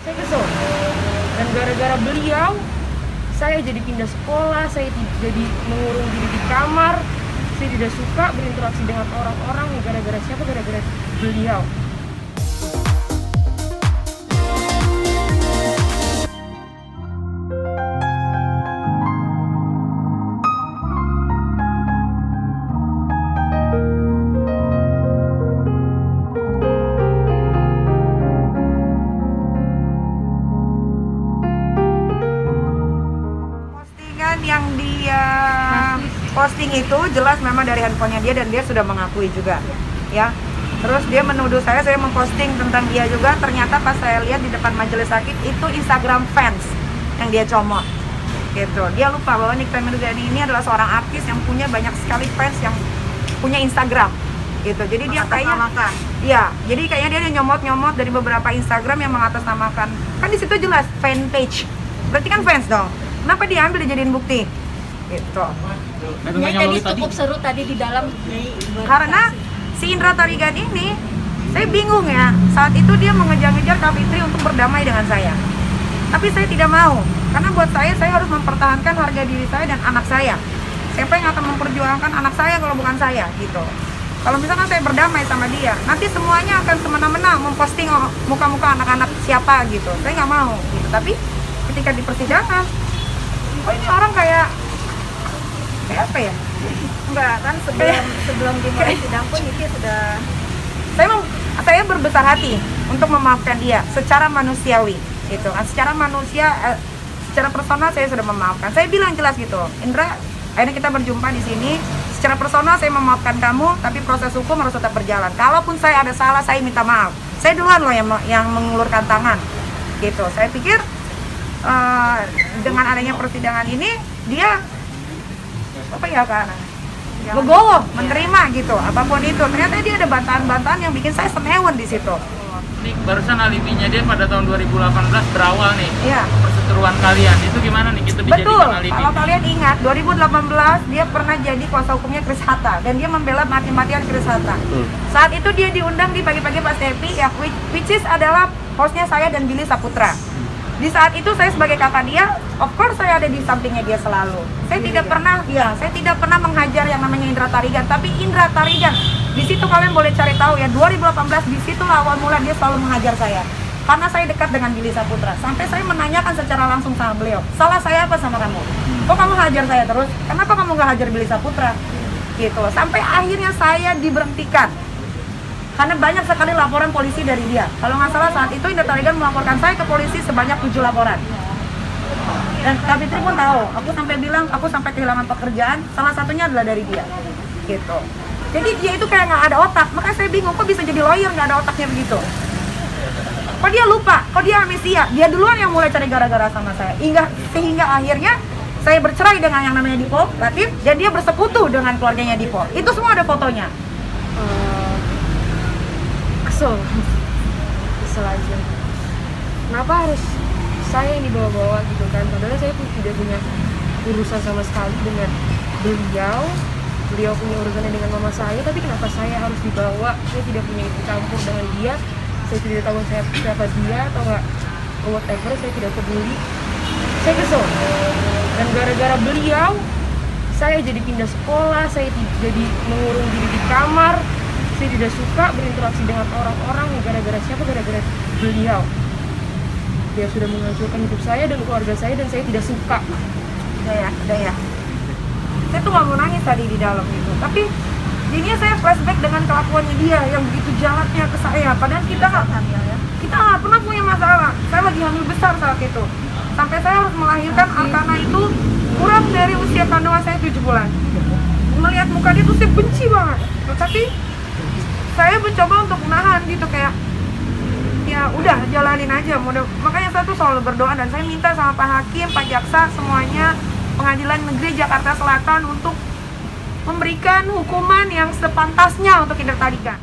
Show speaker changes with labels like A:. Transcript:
A: Saya kesel. Dan gara-gara beliau, saya jadi pindah sekolah, saya jadi mengurung diri di kamar. Saya tidak suka berinteraksi dengan orang-orang. Gara-gara siapa? Gara-gara beliau.
B: Yang dia posting itu jelas memang dari handphonenya dia dan dia sudah mengakui juga ya. Terus dia menuduh saya memposting tentang dia juga, ternyata pas saya lihat di depan majelis hakim itu Instagram fans yang dia comot gitu. Dia lupa bahwa Nikta Mirzani ini adalah seorang artis yang punya banyak sekali fans yang punya Instagram gitu. Jadi dia kayaknya jadi kayaknya dia nyomot dari beberapa Instagram yang mengatasnamakan, kan di situ jelas fanpage, berarti kan fans dong. Kenapa diambil dijadiin bukti? Gitu.
C: Ya, jadi cukup seru tadi di dalam.
B: Karena si Indra Tarigan ini, saya bingung ya. Saat itu dia mengejar-ngejar Kak Fitri untuk berdamai dengan saya. Tapi saya tidak mau. Karena buat saya harus mempertahankan harga diri saya dan anak saya. Siapa yang akan memperjuangkan anak saya kalau bukan saya? Gitu. Kalau misalkan saya berdamai sama dia, nanti semuanya akan semena-mena memposting muka-muka anak-anak siapa gitu. Saya nggak mau. Gitu. Tapi ketika di persidangan, oh ini orang kayak apa ya?
C: Enggak kan sebelum dimulai sidang pun itu sudah.
B: Saya berbesar hati untuk memaafkan dia secara manusiawi gitu kan. Secara manusia, secara personal saya sudah memaafkan. Saya bilang jelas gitu, Indra, akhirnya kita berjumpa di sini. Secara personal saya memaafkan kamu, tapi proses hukum harus tetap berjalan. Kalaupun saya ada salah, saya minta maaf. Saya duluan loh yang mengulurkan tangan gitu. Saya pikir dengan adanya persidangan ini dia legowo menerima gitu apapun itu. Ternyata dia ada bantahan-bantahan yang bikin saya senewan di situ.
D: Ini barusan alibinya dia pada tahun 2018 berawal nih.
B: Iya.
D: Perseteruan kalian itu gimana nih kita dijadikan
B: Betul.
D: alibi?
B: Kalau kalian ingat 2018 dia pernah jadi kuasa hukumnya Chris Hatta dan dia membela mati-matian Chris Hatta. Saat itu dia diundang di Pagi-Pagi Pas Tepi ya, which is adalah hostnya saya dan Billy Saputra. Di saat itu saya sebagai kakak dia, of course saya ada di sampingnya dia selalu. Saya tidak pernah menghajar yang namanya Indra Tarigan, tapi Indra Tarigan di situ kalian boleh cari tahu ya, 2018 di situ awal mula dia selalu menghajar saya. Karena saya dekat dengan Billy Saputra, sampai saya menanyakan secara langsung sama beliau, salah saya apa sama kamu? Kok kamu hajar saya terus? Kenapa kamu nggak hajar Billy Saputra? Gitu loh. Sampai akhirnya saya diberhentikan. Karena banyak sekali laporan polisi dari dia. Kalau nggak salah saat itu Indra Tarigan melaporkan saya ke polisi sebanyak 7 laporan. Dan Kak Fitri pun tahu, aku sampai bilang aku sampai kehilangan pekerjaan, salah satunya adalah dari dia. Gitu. Jadi dia itu kayak nggak ada otak, makanya saya bingung kok bisa jadi lawyer nggak ada otaknya begitu. Kok dia lupa, kok dia amnesia, dia duluan yang mulai cari gara-gara sama saya. Sehingga akhirnya saya bercerai dengan yang namanya Dipo Latif dan dia bersekutu dengan keluarganya Dipo. Itu semua ada fotonya.
A: Kesel aja. Kenapa harus saya yang dibawa-bawa gitu kan? Padahal saya pun tidak punya urusan sama sekali dengan beliau. Beliau punya urusannya dengan mama saya, tapi kenapa saya harus dibawa? Saya tidak punya ikut campur dengan dia. Saya tidak tahu siapa dia atau enggak, whatever, saya tidak peduli. Saya kesel. Dan gara-gara beliau, saya jadi pindah sekolah, saya jadi mengurung diri di kamar. Saya tidak suka berinteraksi dengan orang-orang. Gara-gara siapa? Gara-gara beliau. Dia sudah menghancurkan hidup saya dan keluarga saya dan saya tidak suka.
B: Udah ya. Saya tuh nggak mau nangis tadi di dalam itu. Tapi jadinya saya flashback dengan kelakuannya dia yang begitu jahatnya ke saya. Padahal kita nggak pernah punya masalah. Saya lagi hamil besar saat itu. Sampai saya harus melahirkan Arkana itu kurang dari usia kandungan saya 7 bulan. Melihat muka dia tuh saya benci banget. Tapi saya mencoba untuk menahan gitu, kayak ya udah jalanin aja. Makanya saya tuh selalu berdoa dan saya minta sama Pak Hakim, Pak Jaksa, semuanya Pengadilan Negeri Jakarta Selatan untuk memberikan hukuman yang sepantasnya untuk Indra Tarigan.